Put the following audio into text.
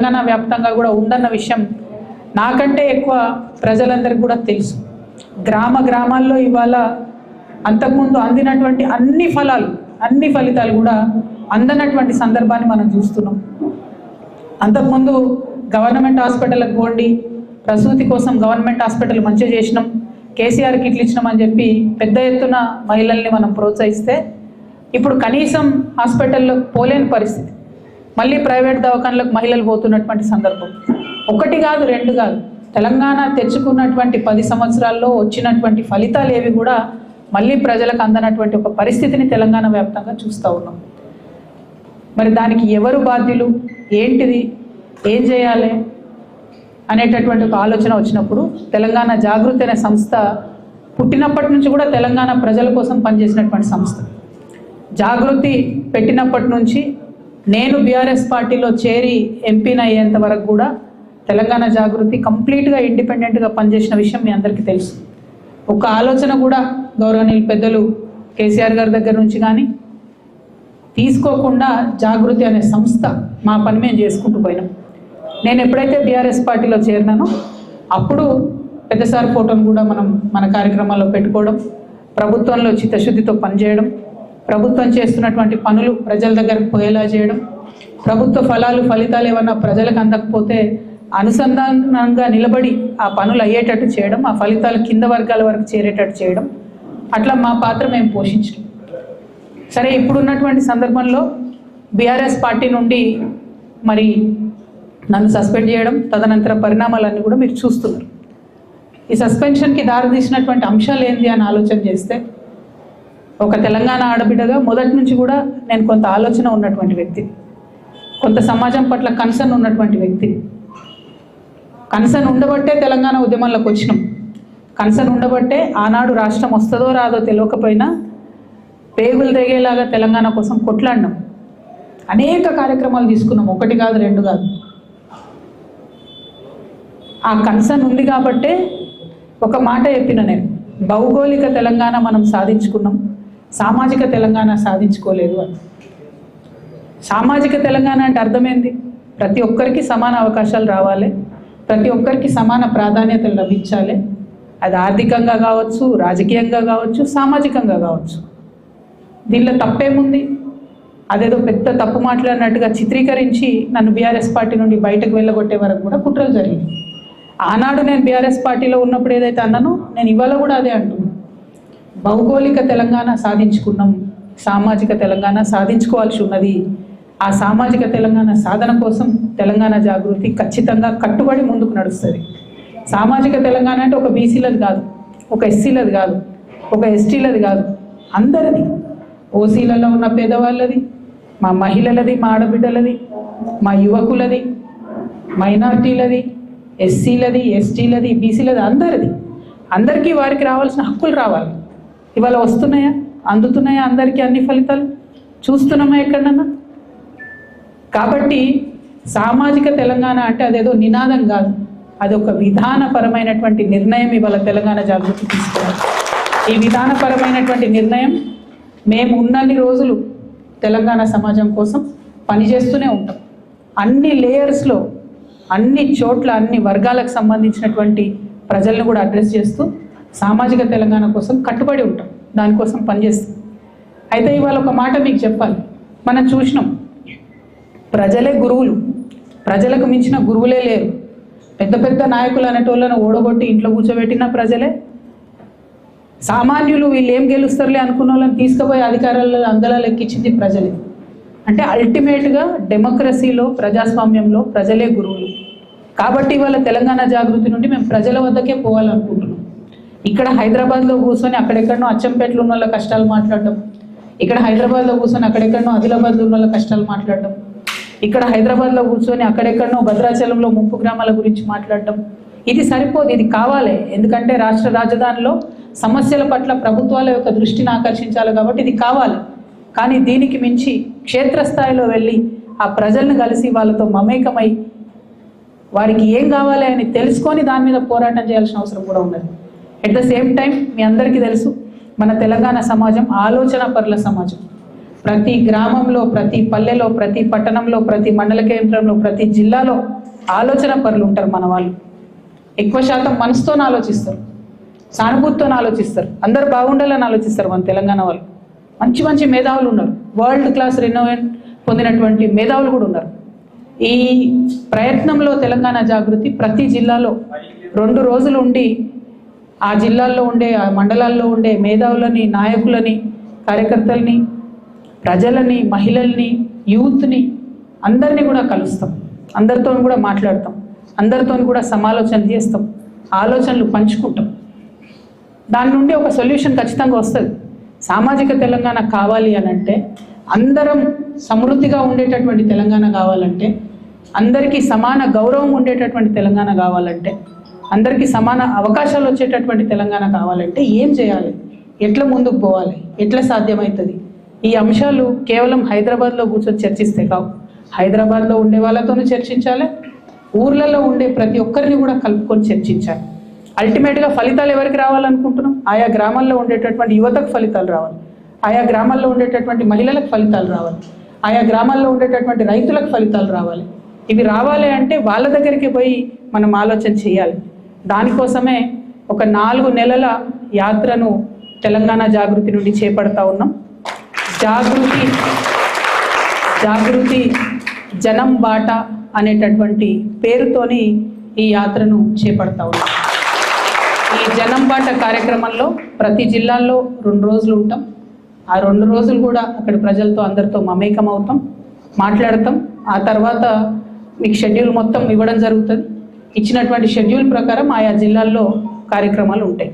తెలంగాణ వ్యాప్తంగా కూడా ఉందన్న విషయం నాకంటే ఎక్కువ ప్రజలందరికీ కూడా తెలుసు. గ్రామాల్లో ఇవాళ అంతకుముందు అందినటువంటి అన్ని ఫలితాలు కూడా అందనటువంటి సందర్భాన్ని మనం చూస్తున్నాం. అంతకుముందు గవర్నమెంట్ హాస్పిటల్కి పోండి, ప్రసూతి కోసం గవర్నమెంట్ హాస్పిటల్ మంచిగా చేసినాం, కేసీఆర్ కిట్లు ఇచ్చినామని చెప్పి పెద్ద ఎత్తున మహిళల్ని మనం ప్రోత్సహిస్తే ఇప్పుడు కనీసం హాస్పిటల్లో పోలేని పరిస్థితి, మళ్ళీ ప్రైవేట్ దవాఖానలకు మహిళలు పోతున్నటువంటి సందర్భం. ఒకటి కాదు, రెండు కాదు, తెలంగాణ తెచ్చుకున్నటువంటి 10 సంవత్సరాల్లో వచ్చినటువంటి ఫలితాలు ఏవి కూడా మళ్ళీ ప్రజలకు అందనటువంటి ఒక పరిస్థితిని తెలంగాణ వ్యాప్తంగా చూస్తూ ఉన్నాం. మరి దానికి ఎవరు బాధ్యులు, ఏంటిది, ఏం చేయాలి అనేటటువంటి ఒక ఆలోచన వచ్చినప్పుడు తెలంగాణ జాగృతి అనే సంస్థ పుట్టినప్పటి నుంచి కూడా తెలంగాణ ప్రజల కోసం పనిచేసినటువంటి సంస్థ. జాగృతి పెట్టినప్పటి నుంచి నేను బీఆర్ఎస్ పార్టీలో చేరి ఎంపీని అయ్యేంత వరకు కూడా తెలంగాణ జాగృతి కంప్లీట్గా ఇండిపెండెంట్గా పనిచేసిన విషయం మీ అందరికీ తెలుసు. ఒక ఆలోచన కూడా గౌరవనీయులు పెద్దలు కేసీఆర్ గారి దగ్గర నుంచి కానీ తీసుకోకుండా జాగృతి అనే సంస్థ మా పని మేము చేసుకుంటూ పోయినాం. నేను ఎప్పుడైతే బీఆర్ఎస్ పార్టీలో చేరినానో అప్పుడు పెద్దసారి ఫోటోను కూడా మన కార్యక్రమాల్లో పెట్టుకోవడం, ప్రభుత్వంలో చిత్తశుద్ధితో పనిచేయడం, ప్రభుత్వం చేస్తున్నటువంటి పనులు ప్రజల దగ్గరకు పోయేలా చేయడం, ప్రభుత్వ ఫలితాలు ఏమన్నా ప్రజలకు అందకపోతే అనుసంధానంగా నిలబడి ఆ పనులు అయ్యేటట్టు చేయడం, ఆ ఫలితాలు కింద వర్గాల వరకు చేరేటట్టు చేయడం, అట్లా మా పాత్ర మేము పోషించడం. సరే, ఇప్పుడున్నటువంటి సందర్భంలో బీఆర్ఎస్ పార్టీ నుండి మరి నన్ను సస్పెండ్ చేయడం, తదనంతర పరిణామాలన్నీ కూడా మీరు చూస్తున్నారు. ఈ సస్పెన్షన్కి దారితీసినటువంటి అంశాలు ఏంటి అని ఆలోచన చేస్తే, ఒక తెలంగాణ ఆడబిడ్డగా మొదటి నుంచి కూడా నేను కొంత ఆలోచన ఉన్నటువంటి వ్యక్తి, కొంత సమాజం పట్ల కన్సర్న్ ఉన్నటువంటి వ్యక్తి. కన్సర్న్ ఉండబట్టే తెలంగాణ ఉద్యమంలోకి వచ్చినాం. కన్సర్న్ ఉండబట్టే ఆనాడు రాష్ట్రం వస్తుందో రాదో తెలియకపోయినా పేగులు తెగేలాగా తెలంగాణ కోసం కొట్లాడినాం. అనేక కార్యక్రమాలు తీసుకున్నాం, ఒకటి కాదు, రెండు కాదు. ఆ కన్సర్న్ ఉంది కాబట్టే ఒక మాట చెప్పిన నేను, భౌగోళిక తెలంగాణ మనం సాధించుకున్నాం, సామాజిక తెలంగాణ సాధించుకోలేదు అని. సామాజిక తెలంగాణ అంటే అర్థమైంది, ప్రతి ఒక్కరికి సమాన అవకాశాలు రావాలి, ప్రతి ఒక్కరికి సమాన ప్రాధాన్యతలు లభించాలి. అది ఆర్థికంగా కావచ్చు, రాజకీయంగా కావచ్చు, సామాజికంగా కావచ్చు. దీనిలో తప్పేముంది? అదేదో పెద్ద తప్పు మాట్లాడినట్టుగా చిత్రీకరించి నన్ను బీఆర్ఎస్ పార్టీ నుండి బయటకు వెళ్ళగొట్టే వరకు కూడా కుట్రలు జరిగింది. ఆనాడు నేను బీఆర్ఎస్ పార్టీలో ఉన్నప్పుడు ఏదైతే అన్నానో నేను ఇవాళ కూడా అదే అంటున్నాను. భౌగోళిక తెలంగాణ సాధించుకున్నాం, సామాజిక తెలంగాణ సాధించుకోవాల్సి ఉన్నది. ఆ సామాజిక తెలంగాణ సాధన కోసం తెలంగాణ జాగృతి ఖచ్చితంగా కట్టుబడి ముందుకు నడుస్తుంది. సామాజిక తెలంగాణ అంటే ఒక బీసీలది కాదు, ఒక ఎస్సీలది కాదు, ఒక ఎస్టీలది కాదు, అందరిది. ఓసీలలో ఉన్న పేదవాళ్ళది, మా మహిళలది, మా ఆడబిడ్డలది, మా యువకులది, మైనార్టీలది, ఎస్సీలది, ఎస్టీలది, బీసీలది, అందరిది. అందరికీ వారికి రావాల్సిన హక్కులు రావాలి. ఇవాళ వస్తున్నాయా, అందుతున్నాయా అందరికీ అన్ని ఫలితాలు? చూస్తున్నామా ఎక్కడన్నా? కాబట్టి సామాజిక తెలంగాణ అంటే అదేదో నినాదం కాదు, అది ఒక విధానపరమైనటువంటి నిర్ణయం ఇవాళ తెలంగాణ జాగృతి తీసుకున్నారు. ఈ విధానపరమైనటువంటి నిర్ణయం మేము ఉన్నన్ని రోజులు తెలంగాణ సమాజం కోసం పనిచేస్తూనే ఉంటాం. అన్ని లేయర్స్లో, అన్ని చోట్ల, అన్ని వర్గాలకు సంబంధించినటువంటి ప్రజలను కూడా అడ్రస్ చేస్తూ సామాజిక తెలంగాణ కోసం కట్టుబడి ఉంటాం, దానికోసం పనిచేస్తాం. అయితే ఇవాళ ఒక మాట మీకు చెప్పాలి. మనం చూసినాం, ప్రజలే గురువులు, ప్రజలకు మించిన గురువులే లేరు. పెద్ద పెద్ద నాయకులు అనేటోళ్ళను ఓడగొట్టి ఇంట్లో కూర్చోబెట్టిన ప్రజలే. సామాన్యులు వీళ్ళు ఏం గెలుస్తారులే అనుకున్న వాళ్ళని తీసుకుపోయి అధికారాల్లో అందలా ఎక్కించింది ప్రజలే. అంటే అల్టిమేట్గా డెమోక్రసీలో, ప్రజాస్వామ్యంలో ప్రజలే గురువులు. కాబట్టి ఇవాళ తెలంగాణ జాగృతి నుండి మేము ప్రజల వద్దకే పోవాలనుకుంటున్నాం. ఇక్కడ హైదరాబాద్లో కూర్చొని అక్కడెక్కడనో అచ్చంపేటలో ఉన్న వాళ్ళ కష్టాలు మాట్లాడడం, ఇక్కడ హైదరాబాద్లో కూర్చొని అక్కడెక్కడనో ఆదిలాబాద్లో ఉన్న వాళ్ళ కష్టాలు మాట్లాడడం, ఇక్కడ హైదరాబాద్లో కూర్చొని అక్కడెక్కడనో భద్రాచలంలో ముంపు గ్రామాల గురించి మాట్లాడడం, ఇది సరిపోదు, ఇది కావాలి. ఎందుకంటే రాష్ట్ర రాజధానిలో సమస్యల పట్ల ప్రభుత్వాల యొక్క దృష్టిని ఆకర్షించాలి కాబట్టి ఇది కావాలి. కానీ దీనికి మించి క్షేత్రస్థాయిలో వెళ్ళి ఆ ప్రజలను కలిసి వాళ్ళతో మమేకమై వారికి ఏం కావాలి అని తెలుసుకొని దాని మీద పోరాటం చేయాల్సిన అవసరం కూడా ఉన్నది. ఎట్ ద సేమ్ టైం మీ అందరికీ తెలుసు, మన తెలంగాణ సమాజం ఆలోచన పరుల సమాజం. ప్రతి గ్రామంలో, ప్రతి పల్లెలో, ప్రతి పట్టణంలో, ప్రతి మండల కేంద్రంలో, ప్రతి జిల్లాలో ఆలోచన పరులు ఉంటారు మన వాళ్ళు. ఎక్కువ శాతం మనసుతో ఆలోచిస్తారు, సానుభూతితో ఆలోచిస్తారు, అందరు బాగుండాలని ఆలోచిస్తారు. మన తెలంగాణ వాళ్ళు మంచి మంచి మేధావులు ఉన్నారు, వరల్డ్ క్లాస్ రెనోవేట్ పొందినటువంటి మేధావులు కూడా ఉన్నారు. ఈ ప్రయత్నంలో తెలంగాణ జాగృతి ప్రతి జిల్లాలో 2 రోజులు ఉండి ఆ జిల్లాల్లో ఉండే, ఆ మండలాల్లో ఉండే మేధావులని, నాయకులని, కార్యకర్తల్ని, ప్రజలని, మహిళల్ని, యూత్ని అందరినీ కూడా కలుస్తాం, అందరితో కూడా మాట్లాడతాం, అందరితో కూడా సమాలోచన చేస్తాం, ఆలోచనలు పంచుకుంటాం. దాని నుండి ఒక సొల్యూషన్ ఖచ్చితంగా వస్తుంది. సామాజిక తెలంగాణ కావాలి అని అంటే, అందరం సమృద్ధిగా ఉండేటటువంటి తెలంగాణ కావాలంటే, అందరికీ సమాన గౌరవం ఉండేటటువంటి తెలంగాణ కావాలంటే, అందరికీ సమాన అవకాశాలు వచ్చేటటువంటి తెలంగాణ కావాలంటే ఏం చేయాలి, ఎట్లా ముందుకు పోవాలి, ఎట్లా సాధ్యమవుతుంది? ఈ అంశాలు కేవలం హైదరాబాద్లో కూర్చొని చర్చిస్తే కావు. హైదరాబాద్లో ఉండే వాళ్ళతోనూ చర్చించాలి, ఊర్లలో ఉండే ప్రతి ఒక్కరిని కూడా కలుపుకొని చర్చించాలి. అల్టిమేట్గా ఫలితాలు ఎవరికి రావాలనుకుంటున్నాం? ఆయా గ్రామాల్లో ఉండేటటువంటి యువతకు ఫలితాలు రావాలి, ఆయా గ్రామాల్లో ఉండేటటువంటి మహిళలకు ఫలితాలు రావాలి, ఆయా గ్రామాల్లో ఉండేటటువంటి రైతులకు ఫలితాలు రావాలి. ఇవి రావాలి అంటే వాళ్ళ దగ్గరికి పోయి మనం ఆలోచన చేయాలి. దానికోసమే ఒక 4 నెలల యాత్రను తెలంగాణ జాగృతి నుండి చేపడతా ఉన్నాం. జాగృతి జనం బాట అనేటటువంటి పేరుతోని ఈ యాత్రను చేపడతా ఉన్నాం. ఈ జనం బాట కార్యక్రమంలో ప్రతి జిల్లాల్లో 2 రోజులు ఉంటాం. ఆ 2 రోజులు కూడా అక్కడ ప్రజలతో అందరితో మమేకం అవుతాం, మాట్లాడతాం. ఆ తర్వాత మీకు షెడ్యూల్ మొత్తం ఇవ్వడం జరుగుతుంది. ఇచ్చినటువంటి షెడ్యూల్ ప్రకారం ఆయా జిల్లాల్లో కార్యక్రమాలు ఉంటాయి.